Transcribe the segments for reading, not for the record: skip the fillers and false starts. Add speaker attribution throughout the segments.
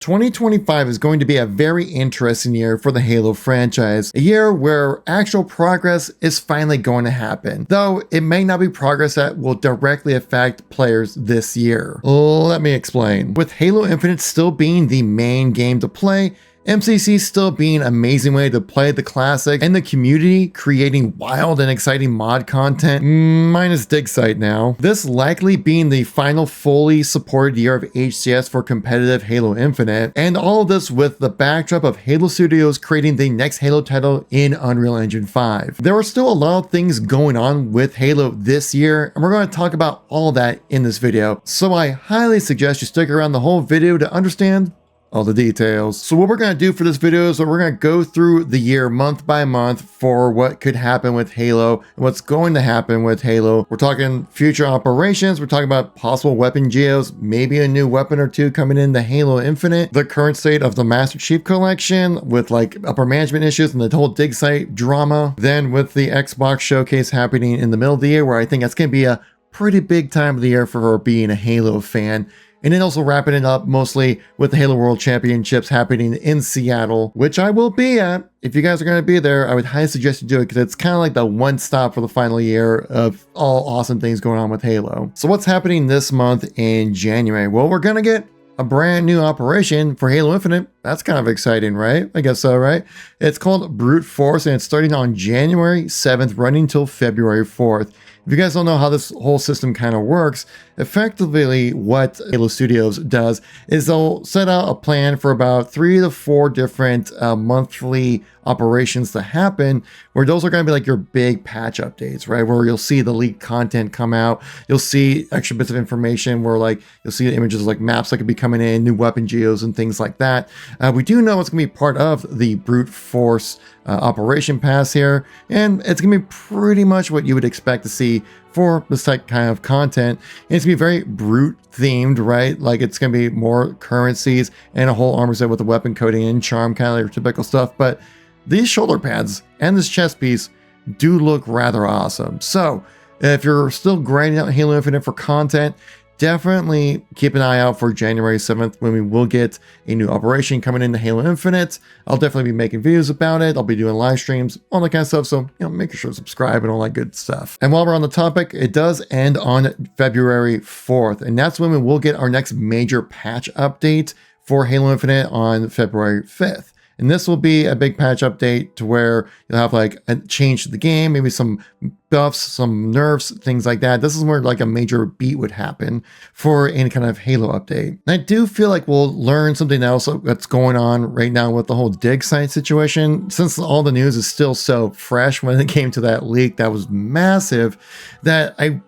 Speaker 1: 2025 is going to be a very interesting year for the Halo franchise, a year where actual progress is finally going to happen, though it may not be progress that will directly affect players this year. Let me explain. With Halo Infinite still being the main game to play, MCC still being an amazing way to play the classic, and the community creating wild and exciting mod content, minus digsite now. This likely being the final fully supported year of HCS for competitive Halo Infinite, and all of this with the backdrop of Halo Studios creating the next Halo title in Unreal Engine 5. There are still a lot of things going on with Halo this year, and we're going to talk about all that in this video, so I highly suggest you stick around the whole video to understand all the details. So what we're going to do for this video is we're going to go through the year month by month for what could happen with Halo and what's going to happen with Halo. We're talking future operations, we're talking about possible weapon geos, maybe a new weapon or two coming into Halo Infinite, the current state of the Master Chief Collection with like upper management issues and the whole digsite drama, then with the Xbox showcase happening in the middle of the year, where I think that's going to be a pretty big time of the year for being a Halo fan. And then also wrapping it up mostly with the Halo World Championships happening in Seattle, which I will be at. If you guys are going to be there, I would highly suggest you do it because it's kind of like the one stop for the final year of all awesome things going on with Halo. So what's happening this month in January? Well, we're going to get a brand new operation for Halo Infinite. That's kind of exciting, right? I guess so, right? It's called Brute Force, and it's starting on January 7th, running till February 4th. If you guys don't know how this whole system kind of works, effectively what Halo Studios does is they'll set out a plan for about 3 to 4 different monthly operations to happen, where those are going to be like your big patch updates, right? Where you'll see the leaked content come out, you'll see extra bits of information where like you'll see the images of like maps that could be coming in, new weapon geos and things like that. We do know it's going to be part of the Brute Force operation pass here, and it's gonna be pretty much what you would expect to see for this type kind of content. And it's gonna be very brute themed, right? Like it's gonna be more currencies and a whole armor set with the weapon coding and charm, kind of like your typical stuff. But these shoulder pads and this chest piece do look rather awesome. So if you're still grinding out Halo Infinite for content, definitely keep an eye out for January 7th when we will get a new operation coming into Halo Infinite. I'll definitely be making videos about it. I'll be doing live streams, all that kind of stuff. So, make sure to subscribe and all that good stuff. And while we're on the topic, it does end on February 4th. And that's when we will get our next major patch update for Halo Infinite on February 5th. And this will be a big patch update to where you'll have like a change to the game, maybe some buffs, some nerfs, things like that. This is where like a major beat would happen for any kind of Halo update. And I do feel like we'll learn something else that's going on right now with the whole digsite situation, since all the news is still so fresh when it came to that leak that was massive, that I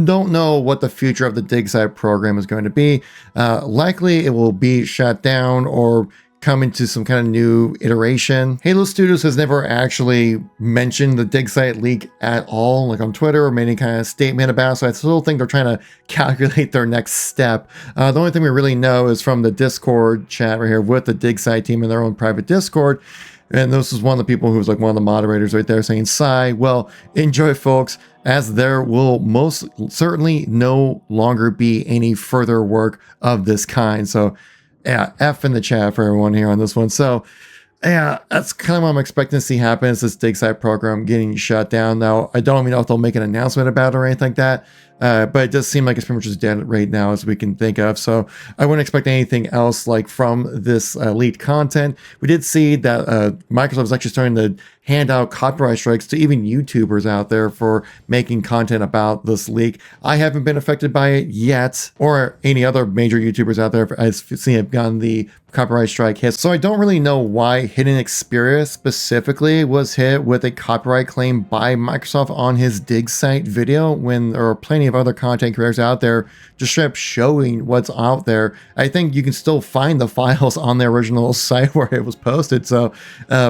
Speaker 1: don't know what the future of the digsite program is going to be. Likely it will be shut down or come into some kind of new iteration. Halo Studios has never actually mentioned the digsite leak at all, like on Twitter, or made any kind of statement about it, so I still think they're trying to calculate their next step. The only thing we really know is from the Discord chat right here with the digsite team in their own private Discord. And this is one of the people who was like one of the moderators right there saying, "Sigh, well, enjoy folks, as there will most certainly no longer be any further work of this kind." So yeah, F in the chat for everyone here on this one. So yeah, that's kind of what I'm expecting to see happen, is this digsite program getting shut down. Now, I don't even know if they'll make an announcement about it or anything like that, but it does seem like it's pretty much as dead right now as we can think of. So I wouldn't expect anything else like from this leaked content. We did see that Microsoft is actually starting to hand out copyright strikes to even YouTubers out there for making content about this leak. I haven't been affected by it yet, or any other major YouTubers out there. I've seen it gotten the copyright strike hit. So I don't really know why Hidden Xperia specifically was hit with a copyright claim by Microsoft on his digsite video, when there are plenty of other content creators out there just straight up showing what's out there. I think you can still find the files on the original site where it was posted. So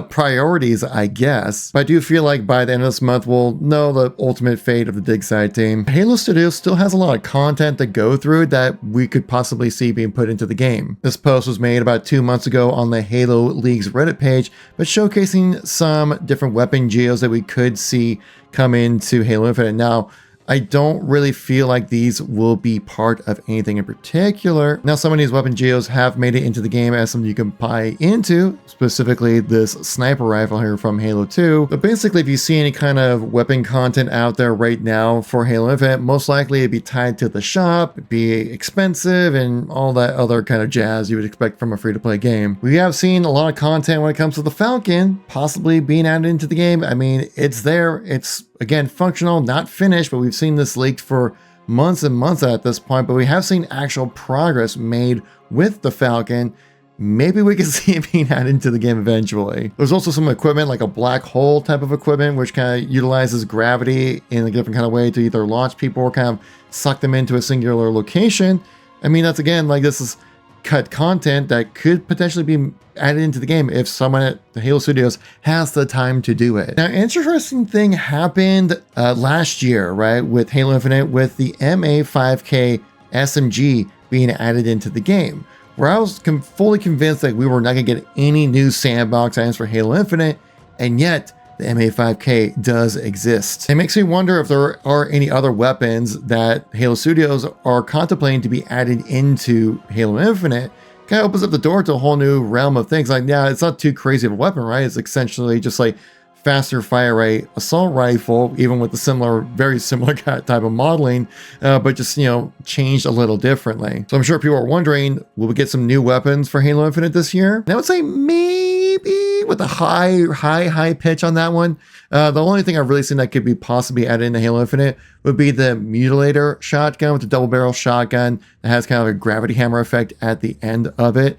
Speaker 1: priorities, I guess. But I do feel like by the end of this month, we'll know the ultimate fate of the digsite team. Halo Studios still has a lot of content to go through that we could possibly see being put into the game. This post was made about 2 months ago on the Halo League's Reddit page, but showcasing some different weapon geos that we could see come into Halo Infinite. Now, I don't really feel like these will be part of anything in particular. Now, some of these weapon geos have made it into the game as something you can buy into, specifically this sniper rifle here from Halo 2. But basically, if you see any kind of weapon content out there right now for Halo Infinite, most likely it'd be tied to the shop, be expensive, and all that other kind of jazz you would expect from a free-to-play game. We have seen a lot of content when it comes to the Falcon possibly being added into the game. I mean, it's there. It's, again, functional, not finished, but we've seen this leaked for months and months at this point, but we have seen actual progress made with the Falcon. Maybe we can see it being added into the game eventually. There's also some equipment like a black hole type of equipment, which kind of utilizes gravity in a different kind of way to either launch people or kind of suck them into a singular location. I mean, that's, again, like, this is cut content that could potentially be added into the game if someone at the Halo Studios has the time to do it. Now, interesting thing happened last year, right, with Halo Infinite, with the MA5K SMG being added into the game, where I was fully convinced that we were not going to get any new sandbox items for Halo Infinite, and yet the MA5K does exist. It makes me wonder if there are any other weapons that Halo Studios are contemplating to be added into Halo Infinite. Kind of opens up the door to a whole new realm of things. Like, yeah, it's not too crazy of a weapon, right? It's essentially just like faster fire rate assault rifle, even with the similar, very similar type of modeling, but just, you know, changed a little differently. So I'm sure people are wondering, will we get some new weapons for Halo Infinite this year? And I would say maybe with a high pitch on that one. The only thing I've really seen that could be possibly added into Halo Infinite would be the Mutilator shotgun with the double barrel shotgun that has kind of a gravity hammer effect at the end of it.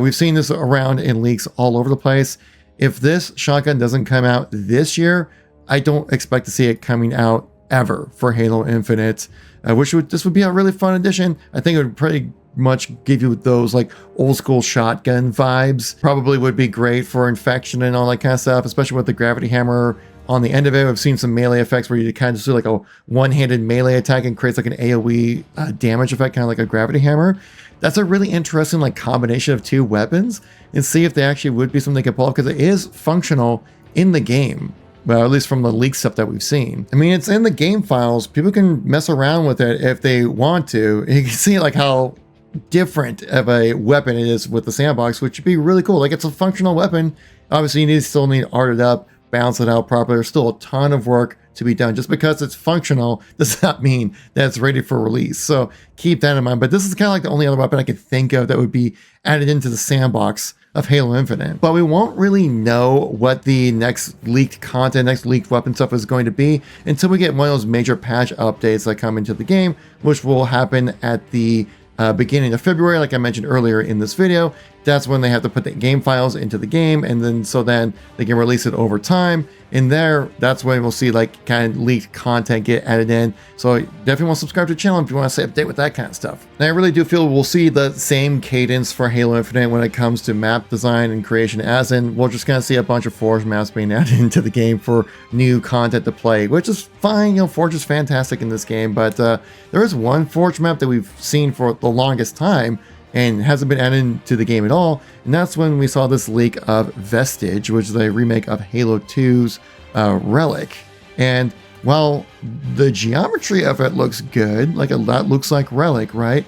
Speaker 1: We've seen this around in leaks all over the place. If this shotgun doesn't come out this year, I don't expect to see it coming out ever for Halo Infinite, this would be a really fun addition. I think it would pretty much give you those like old school shotgun vibes. Probably would be great for infection and all that kind of stuff, especially with the gravity hammer on the end of it. I've seen some melee effects where you kind of just do like a one-handed melee attack and creates like an AoE damage effect, kind of like a gravity hammer. That's a really interesting like combination of two weapons, and see if they actually would be something they could pull off, because it is functional in the game. Well, at least from the leak stuff that we've seen. I mean, it's in the game files. People can mess around with it if they want to. And you can see like how different of a weapon it is with the sandbox, which would be really cool. Like, it's a functional weapon. Obviously, you still need to art it up, balance it out properly. There's still a ton of work to be done. Just because it's functional does not mean that it's ready for release. So keep that in mind. But this is kind of like the only other weapon I could think of that would be added into the sandbox of Halo Infinite. But we won't really know what the next leaked content, next leaked weapon stuff is going to be until we get one of those major patch updates that come into the game, which will happen at the beginning of February, like I mentioned earlier in this video. That's when they have to put the game files into the game, and then they can release it over time. In there, that's when we'll see like kind of leaked content get added in. So definitely want to subscribe to the channel if you want to stay updated with that kind of stuff. And I really do feel we'll see the same cadence for Halo Infinite when it comes to map design and creation, as in we'll just kind of see a bunch of Forge maps being added into the game for new content to play, which is fine. You know, Forge is fantastic in this game, but there is one Forge map that we've seen for the longest time and hasn't been added to the game at all, and that's when we saw this leak of Vestige, which is a remake of Halo 2's Relic. And while the geometry of it looks good, like that looks like Relic, right?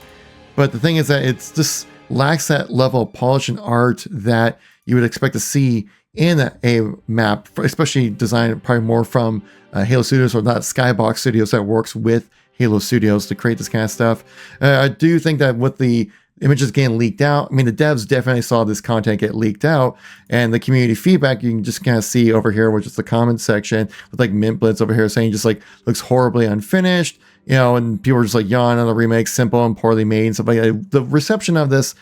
Speaker 1: But the thing is that it's just lacks that level of polish and art that you would expect to see in a map, especially designed probably more from Halo Studios, or not Skybox Studios that works with Halo Studios to create this kind of stuff. I do think that with the images getting leaked out, I mean, the devs definitely saw this content get leaked out, and the community feedback you can just kind of see over here, which is the comment section with like Mint Blitz over here saying just like looks horribly unfinished, you know, and people are just like yawning on the remake, simple and poorly made and stuff like that. The reception of this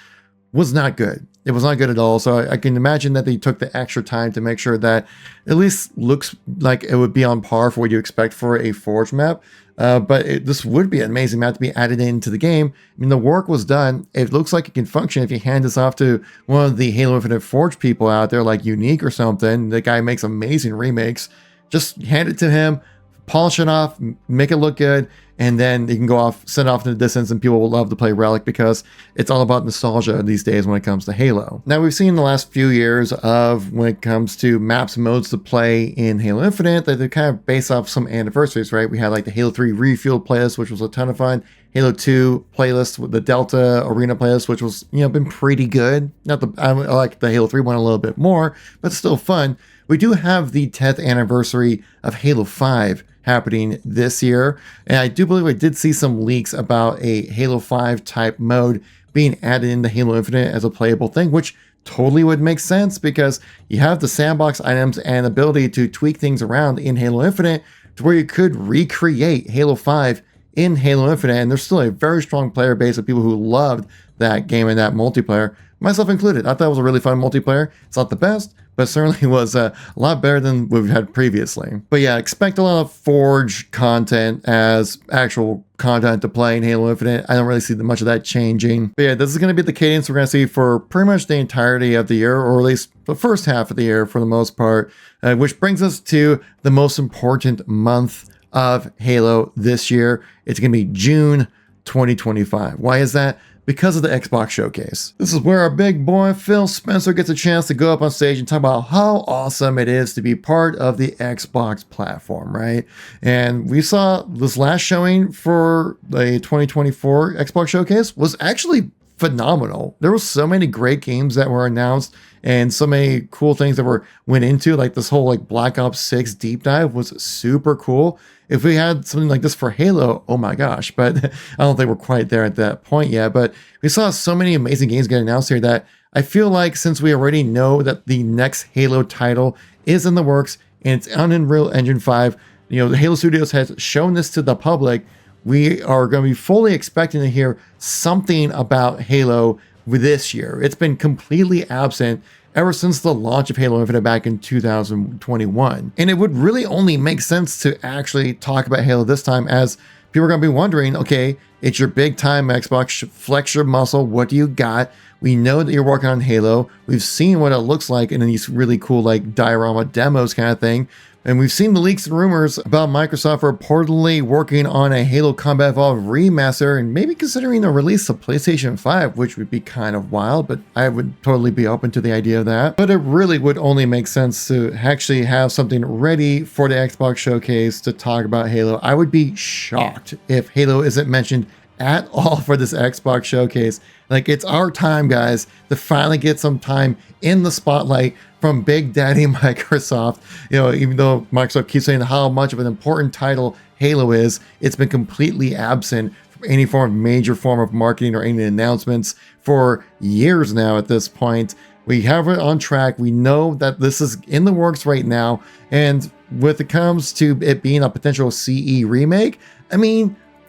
Speaker 1: was not good. It was not good at all. So I can imagine that they took the extra time to make sure that at least looks like it would be on par for what you expect for a Forge map. But this would be an amazing map to be added into the game. I mean, the work was done. It looks like it can function if you hand this off to one of the Halo Infinite Forge people out there, like Unique or something. The guy makes amazing remakes. Just hand it to him, polish it off, make it look good, and then you can go off, send it off in the distance, and people will love to play Relic because it's all about nostalgia these days when it comes to Halo. Now, we've seen in the last few years of when it comes to maps and modes to play in Halo Infinite that they kind of base off some anniversaries, right? We had like the Halo 3 Refuel playlist, which was a ton of fun. Halo 2 playlist with the Delta Arena playlist, which was, been pretty good. I like the Halo 3 one a little bit more, but still fun. We do have the 10th anniversary of Halo 5 happening this year, and I do believe I did see some leaks about a Halo 5 type mode being added into Halo Infinite as a playable thing, which totally would make sense because you have the sandbox items and ability to tweak things around in Halo Infinite to where you could recreate Halo 5 in Halo Infinite, and there's still a very strong player base of people who loved that game and that multiplayer, myself included. I thought it was a really fun multiplayer. It's not the best, but certainly was a lot better than we've had previously. But yeah, expect a lot of Forge content as actual content to play in Halo Infinite. I don't really see much of that changing. But yeah, this is going to be the cadence we're going to see for pretty much the entirety of the year, or at least the first half of the year for the most part, which brings us to the most important month of Halo this year. It's going to be June 2025. Why is that? Because of the Xbox Showcase. This is where our big boy Phil Spencer gets a chance to go up on stage and talk about how awesome it is to be part of the Xbox platform, right? And we saw this last showing for the 2024 Xbox Showcase was actually phenomenal. There were so many great games that were announced and so many cool things that went into, like this whole like Black Ops 6 deep dive was super cool. If we had something like this for Halo, oh my gosh, but I don't think we're quite there at that point yet. But we saw so many amazing games get announced here that I feel like since we already know that the next Halo title is in the works and it's on Unreal Engine 5, the Halo Studios has shown this to the public, we are going to be fully expecting to hear something about Halo this year. It's been completely absent ever since the launch of Halo Infinite back in 2021. And it would really only make sense to actually talk about Halo this time, as people are going to be wondering, okay, it's your big time Xbox, flex your muscle, what do you got? We know that you're working on Halo. We've seen what it looks like in these really cool like diorama demos kind of thing. And we've seen the leaks and rumors about Microsoft reportedly working on a Halo Combat Evolved remaster and maybe considering a release of PlayStation 5, which would be kind of wild, but I would totally be open to the idea of that. But it really would only make sense to actually have something ready for the Xbox Showcase to talk about Halo. I would be shocked if Halo isn't mentioned at all for this Xbox Showcase. Like, it's our time, guys, to finally get some time in the spotlight from Big Daddy Microsoft. Even though Microsoft keeps saying how much of an important title Halo is, it's been completely absent from any major form of marketing or any announcements for years now at this point. We have it on track. We know that this is in the works right now. And when it comes to it being a potential CE remake,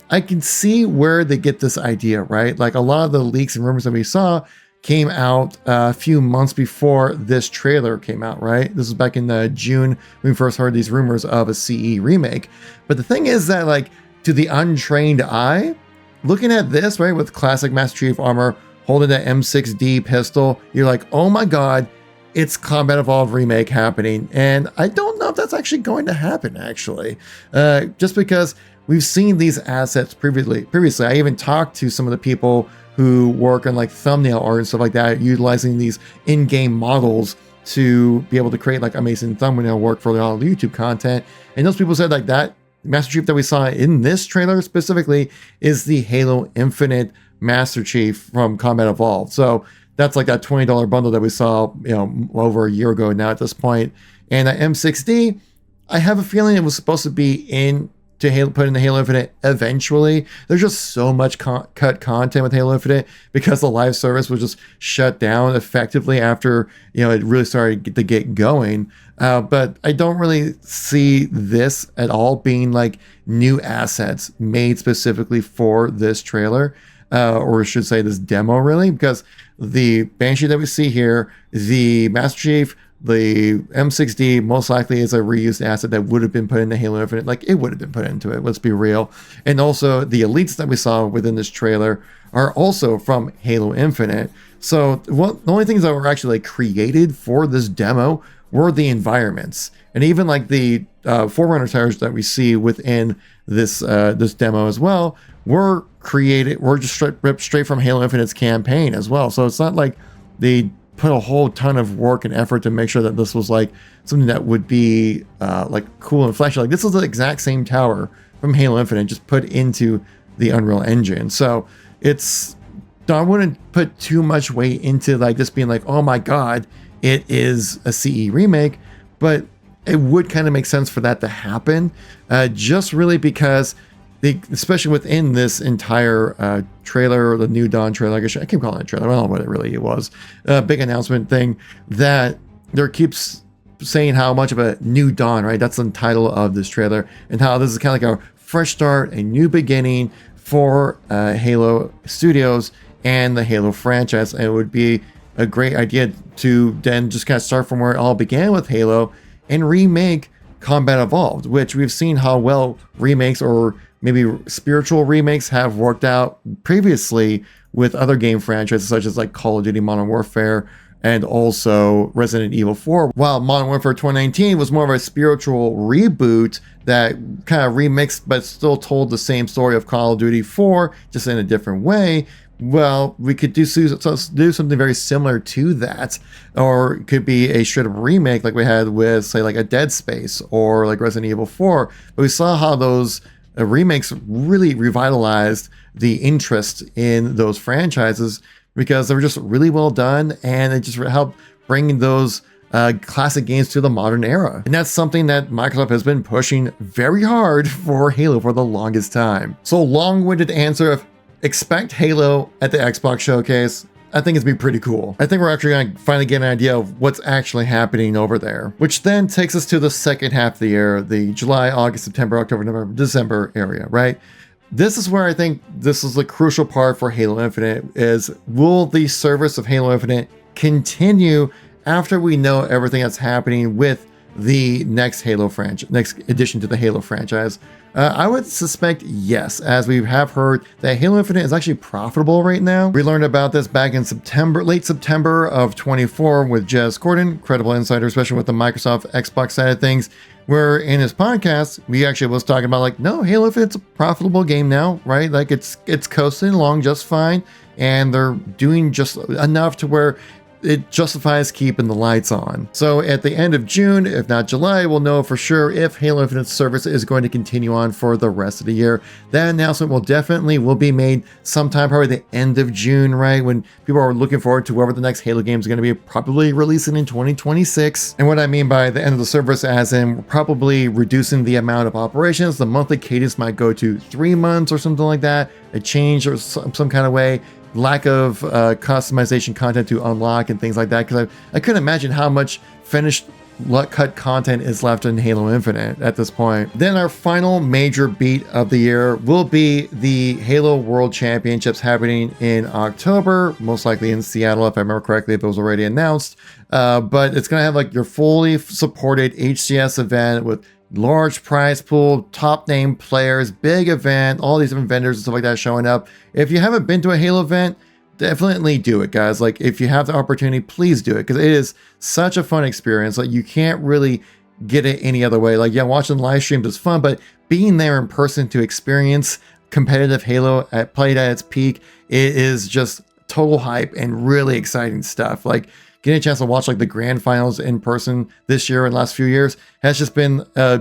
Speaker 1: I can see where they get this idea, right? Like, a lot of the leaks and rumors that we saw came out a few months before this trailer came out, right? This is back in June when we first heard these rumors of a CE remake. But the thing is that, like, to the untrained eye, looking at this, right, with classic Master Chief armor, holding that M6D pistol, you're like, oh my God, it's Combat Evolved remake happening. And I don't know if that's actually going to happen, actually. Just because we've seen these assets previously. I even talked to some of the people who work on like thumbnail art and stuff like that, utilizing these in-game models to be able to create like amazing thumbnail work for all the YouTube content. And those people said like that Master Chief that we saw in this trailer specifically is the Halo Infinite Master Chief from Combat Evolved. So that's like that $20 bundle that we saw, over a year ago now at this point. And that M6D, I have a feeling it was supposed to be put into Halo Infinite eventually. There's just so much cut content with Halo Infinite because the live service was just shut down effectively after it really started to get going. But I don't really see this at all being like new assets made specifically for this trailer, or I should say this demo, really, because the Banshee that we see here, the Master Chief, the M6D most likely is a reused asset that would have been put into Halo Infinite. Like, it would have been put into it, let's be real. And also the elites that we saw within this trailer are also from Halo Infinite. So the only things that were actually like created for this demo were the environments. And even like the Forerunner tires that we see within this this demo as well were just ripped straight from Halo Infinite's campaign as well. So it's not like they put a whole ton of work and effort to make sure that this was like something that would be like cool and flashy. Like this is the exact same tower from Halo Infinite, just put into the Unreal Engine. So I wouldn't put too much weight into like this being like, oh my God, it is a CE remake, but it would kind of make sense for that to happen, just really because especially within this entire trailer, the New Dawn trailer, I keep calling it a trailer, I don't know what it really was, big announcement thing that there keeps saying how much of a new dawn, right? That's the title of this trailer, and how this is kind of like a fresh start, a new beginning for Halo Studios and the Halo franchise. And it would be a great idea to then just kind of start from where it all began with Halo and remake Combat Evolved, which we've seen how well remakes or maybe spiritual remakes have worked out previously with other game franchises such as like Call of Duty Modern Warfare and also Resident Evil 4. While Modern Warfare 2019 was more of a spiritual reboot that kind of remixed but still told the same story of Call of Duty 4 just in a different way. Well, we could do something very similar to that, or it could be a straight up remake like we had with, say, like a Dead Space or like Resident Evil 4. But we saw how those remakes really revitalized the interest in those franchises because they were just really well done, and it just helped bring those classic games to the modern era. And that's something that Microsoft has been pushing very hard for Halo for the longest time. So long-winded answer of expect Halo at the Xbox showcase. I think it's gonna be pretty cool. I think we're actually gonna finally get an idea of what's actually happening over there, which then takes us to the second half of the year, the July, August, September, October, November, December area, right? This is where I think this is the crucial part for Halo Infinite is, will the service of Halo Infinite continue after we know everything that's happening with the next Halo franchise, next addition to the Halo franchise? I would suspect yes, as we have heard that Halo Infinite is actually profitable right now. We learned about this back in late September of 24 with Jez Corden, credible insider, especially with the Microsoft Xbox side of things, where in his podcast, we actually was talking about like, no, Halo Infinite's a profitable game now, right? Like it's coasting along just fine, and they're doing just enough to where it justifies keeping the lights on. So at the end of June, if not July, we'll know for sure if Halo Infinite service is going to continue on for the rest of the year. That announcement will be made sometime probably the end of June, right? When people are looking forward to whoever the next Halo game is going to be, probably releasing in 2026. And what I mean by the end of the service, as in probably reducing the amount of operations, the monthly cadence might go to 3 months or something like that, a change or some kind of way. Lack of customization content to unlock and things like that, because I couldn't imagine how much finished cut content is left in Halo Infinite at this point. Then our final major beat of the year will be the Halo World Championships happening in October, most likely in Seattle, if I remember correctly, if it was already announced. But it's going to have like your fully supported HCS event with large prize pool, top name players, big event, all these different vendors and stuff like that showing up. If you haven't been to a Halo event, definitely do it, guys. Like if you have the opportunity, please do it, because it is such a fun experience. Like you can't really get it any other way. Like yeah, watching live streams is fun, but being there in person to experience competitive Halo played at its peak, it is just total hype and really exciting stuff. Like getting a chance to watch like the grand finals in person this year and last few years has just been a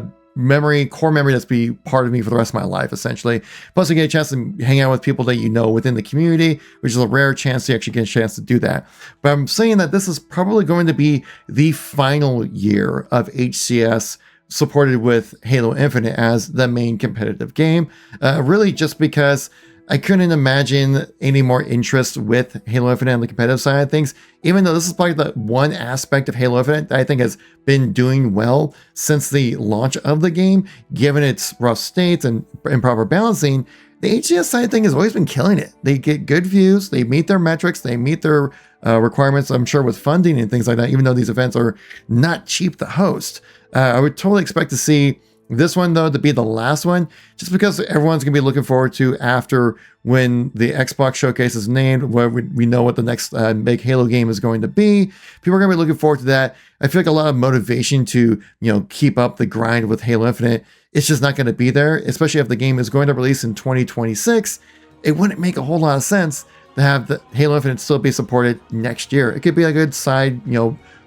Speaker 1: core memory that's be part of me for the rest of my life, essentially. Plus, you get a chance to hang out with people that you know within the community, which is a rare chance to actually get a chance to do that. But I'm saying that this is probably going to be the final year of HCS supported with Halo Infinite as the main competitive game, really just because I couldn't imagine any more interest with Halo Infinite on the competitive side of things, even though this is probably the one aspect of Halo Infinite that I think has been doing well since the launch of the game, given its rough states and improper balancing. The HCS side thing has always been killing it. They get good views, they meet their metrics, they meet their requirements, I'm sure, with funding and things like that, even though these events are not cheap to host. I would totally expect to see This one, though, to be the last one, just because everyone's going to be looking forward to after when the Xbox Showcase is named, where we know what the next big Halo game is going to be. People are going to be looking forward to that. I feel like a lot of motivation to, keep up the grind with Halo Infinite, it's just not going to be there, especially if the game is going to release in 2026. It wouldn't make a whole lot of sense to have the Halo Infinite still be supported next year. It could be a good side,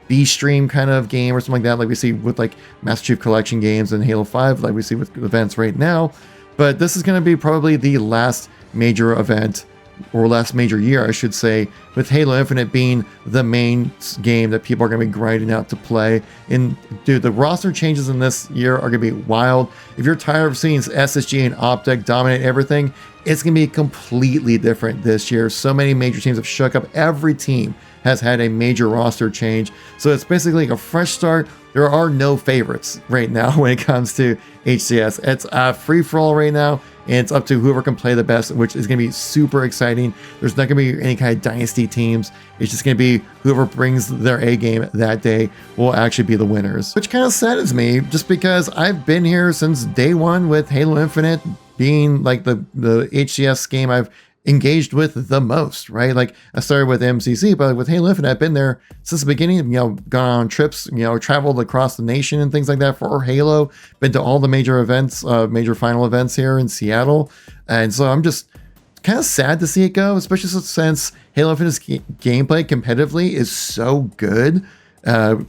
Speaker 1: B stream kind of game or something like that, like we see with like Master Chief Collection games and Halo 5, like we see with events right now. But this is going to be probably the last major event, or last major year, I should say, with Halo Infinite being the main game that people are going to be grinding out to play. And dude, the roster changes in this year are going to be wild. If you're tired of seeing SSG and Optic dominate everything, it's going to be completely different this year. So many major teams have shook up. Every team has had a major roster change. So it's basically a fresh start. There are no favorites right now when it comes to HCS. It's a free-for-all right now, and it's up to whoever can play the best, which is going to be super exciting. There's not going to be any kind of dynasty teams. It's just going to be whoever brings their A game that day will actually be the winners, which kind of saddens me, just because I've been here since day one with Halo Infinite being like the HCS game I've engaged with the most, right? Like I started with MCC, but with Halo Infinite, I've been there since the beginning, gone on trips, traveled across the nation and things like that for Halo, been to all the major events, major final events here in Seattle. And so I'm just kind of sad to see it go, especially since Halo Infinite's gameplay competitively is so good.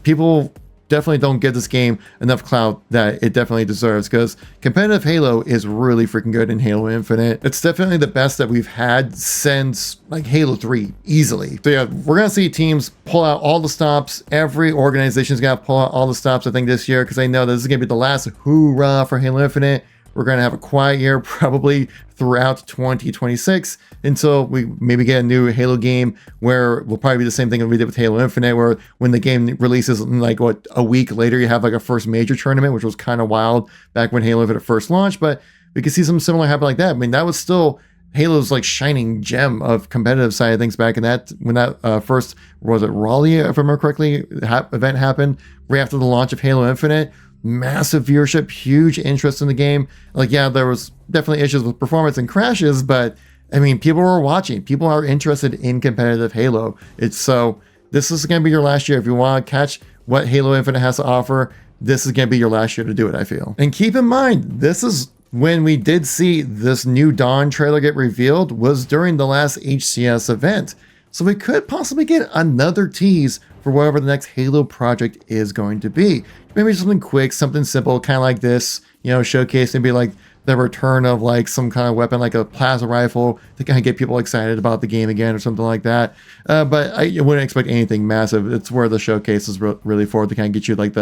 Speaker 1: People definitely don't give this game enough clout that it definitely deserves, because competitive Halo is really freaking good in Halo Infinite. It's definitely the best that we've had since like Halo 3, easily. So yeah, we're gonna see teams pull out all the stops. Every organization's gonna pull out all the stops, I think, this year, because I know this is gonna be the last hoorah for Halo Infinite. We're going to have a quiet year probably throughout 2026 until we maybe get a new Halo game, where will probably be the same thing that we did with Halo Infinite, where when the game releases, like a week later, you have like a first major tournament, which was kind of wild back when Halo Infinite first launched. But we could see something similar happen like that. I mean, that was still Halo's like shining gem of competitive side of things back in that, when that first, was it Raleigh, if I remember correctly, event happened right after the launch of Halo Infinite. Massive viewership, huge interest in the game. Like, yeah, there was definitely issues with performance and crashes, but I mean, people were watching. People are interested in competitive Halo. This is going to be your last year. If you want to catch what Halo Infinite has to offer, this is going to be your last year to do it, I feel. And keep in mind, this is when we did see this new Dawn trailer get revealed, was during the last HCS event. So we could possibly get another tease for whatever the next Halo project is going to be. Maybe something quick, something simple, kind of like this, showcase, maybe like the return of like some kind of weapon, like a plasma rifle, to kind of get people excited about the game again or something like that. But I wouldn't expect anything massive. It's where the showcase is really for, to kind of get you like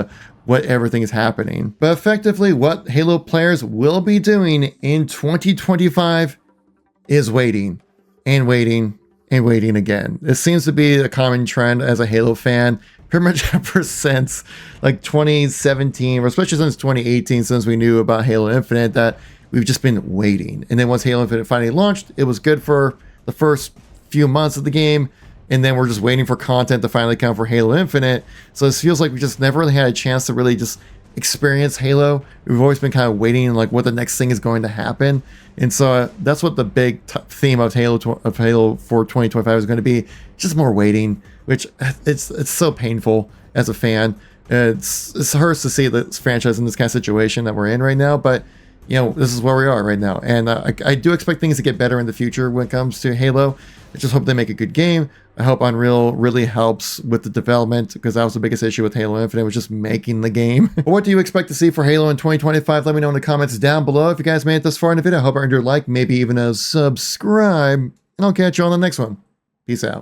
Speaker 1: what everything is happening. But effectively, what Halo players will be doing in 2025 is waiting and waiting and waiting again. This seems to be a common trend as a Halo fan, pretty much ever since like 2017, or especially since 2018, since we knew about Halo Infinite, that we've just been waiting. And then once Halo Infinite finally launched, it was good for the first few months of the game, and then we're just waiting for content to finally come for Halo Infinite. So this feels like we just never really had a chance to really just experience Halo. We've always been kind of waiting, like what the next thing is going to happen. And so that's what the big theme of Halo for 2025 is going to be. Just more waiting, which it's so painful as a fan. It hurts to see this franchise in this kind of situation that we're in right now, but this is where we are right now. And I do expect things to get better in the future when it comes to Halo. I just hope they make a good game. I hope Unreal really helps with the development, because that was the biggest issue with Halo Infinite, was just making the game. But what do you expect to see for Halo in 2025? Let me know in the comments down below. If you guys made it this far in the video, I hope I earned your like, maybe even a subscribe, and I'll catch you on the next one. Peace out.